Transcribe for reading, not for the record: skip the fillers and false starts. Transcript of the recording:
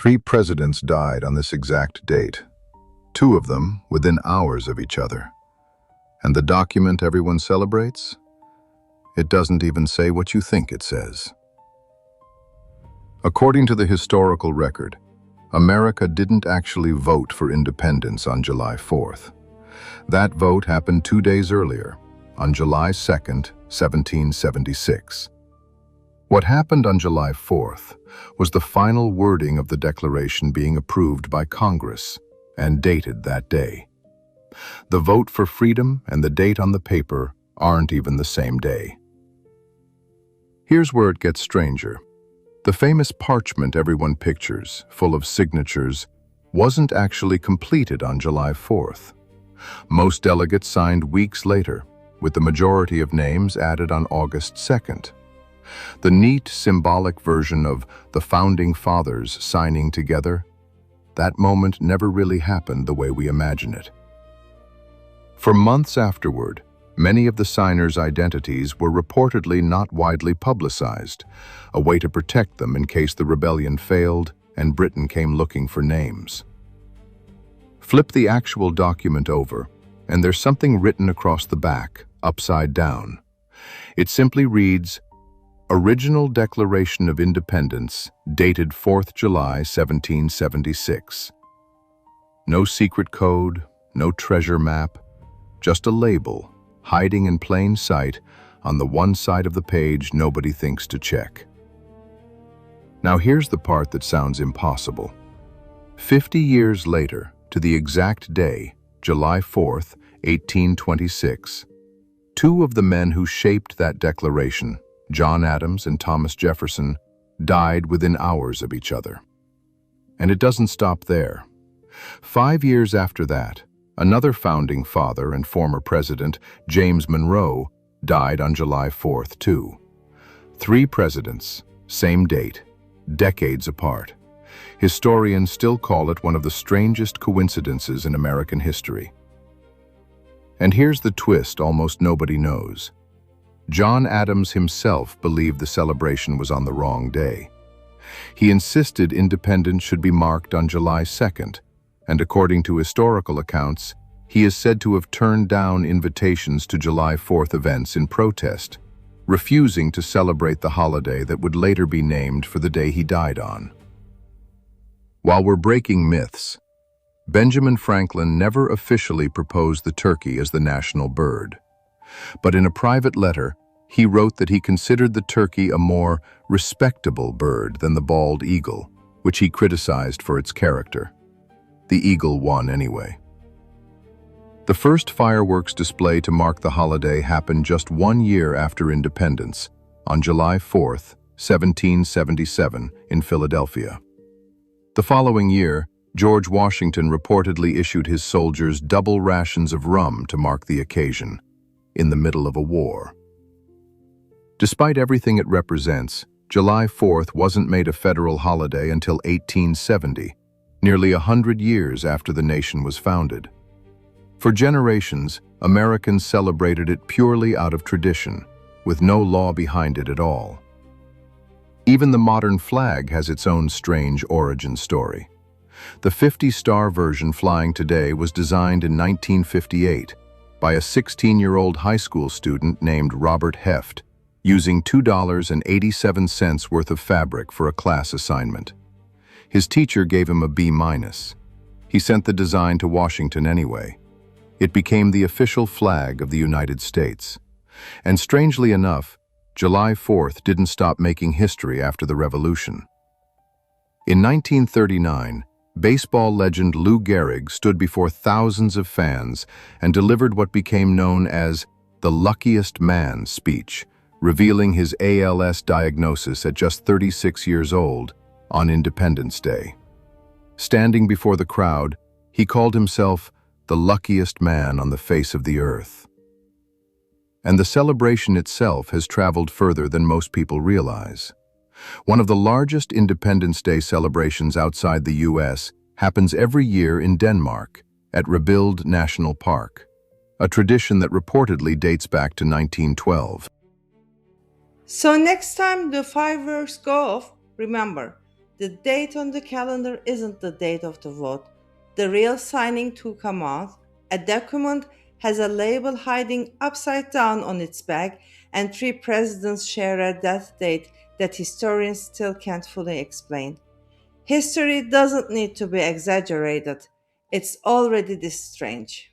Three presidents died on this exact date, two of them within hours of each other. And the document everyone celebrates? It doesn't even say what you think it says. According to the historical record, America didn't actually vote for independence on July 4th. That vote happened 2 days earlier, on July 2nd, 1776. What happened on July 4th was the final wording of the Declaration being approved by Congress and dated that day. The vote for freedom and the date on the paper aren't even the same day. Here's where it gets stranger. The famous parchment everyone pictures, full of signatures, wasn't actually completed on July 4th. Most delegates signed weeks later, with the majority of names added on August 2nd. The neat, symbolic version of the Founding Fathers signing together, that moment never really happened the way we imagine it. For months afterward, many of the signers' identities were reportedly not widely publicized, a way to protect them in case the rebellion failed and Britain came looking for names. Flip the actual document over, and there's something written across the back, upside down. It simply reads, Original Declaration of Independence, dated 4th July, 1776. No secret code, no treasure map, just a label, hiding in plain sight on the one side of the page nobody thinks to check. Now here's the part that sounds impossible. 50 years later, to the exact day, July 4th, 1826, two of the men who shaped that declaration, John Adams and Thomas Jefferson, died within hours of each other. And it doesn't stop there. 5 years after that, another founding father and former president, James Monroe, died on July 4th too. 3 presidents, same date, decades apart. Historians still call it one of the strangest coincidences in American history. And here's the twist almost nobody knows. John Adams himself believed the celebration was on the wrong day. He insisted independence should be marked on July 2nd, and according to historical accounts, he is said to have turned down invitations to July 4th events in protest, refusing to celebrate the holiday that would later be named for the day he died on. While we're breaking myths, Benjamin Franklin never officially proposed the turkey as the national bird. But in a private letter, he wrote that he considered the turkey a more respectable bird than the bald eagle, which he criticized for its character. The eagle won anyway. The first fireworks display to mark the holiday happened just 1 year after independence, on July 4th, 1777, in Philadelphia. The following year, George Washington reportedly issued his soldiers double rations of rum to mark the occasion, in the middle of a war. Despite everything it represents, July 4th wasn't made a federal holiday until 1870, nearly 100 years after the nation was founded. For generations, Americans celebrated it purely out of tradition, with no law behind it at all. Even the modern flag has its own strange origin story. The 50-star version flying today was designed in 1958 by a 16-year-old high school student named Robert Heft, using $2.87 worth of fabric for a class assignment. His teacher gave him a B-. He sent the design to Washington anyway. It became the official flag of the United States. And strangely enough, July 4th didn't stop making history after the Revolution. In 1939, baseball legend Lou Gehrig stood before thousands of fans and delivered what became known as the luckiest man speech, revealing his ALS diagnosis at just 36 years old on Independence Day. Standing before the crowd, he called himself the luckiest man on the face of the earth. And the celebration itself has traveled further than most people realize. One of the largest Independence Day celebrations outside the U.S. happens every year in Denmark, at Rebild National Park, a tradition that reportedly dates back to 1912. So next time the fireworks go off, remember, The date on the calendar isn't the date of the vote. The real signing took a month. A document has a label hiding upside down on its back, and three presidents share a death date that historians still can't fully explain. History doesn't need to be exaggerated, it's already this strange.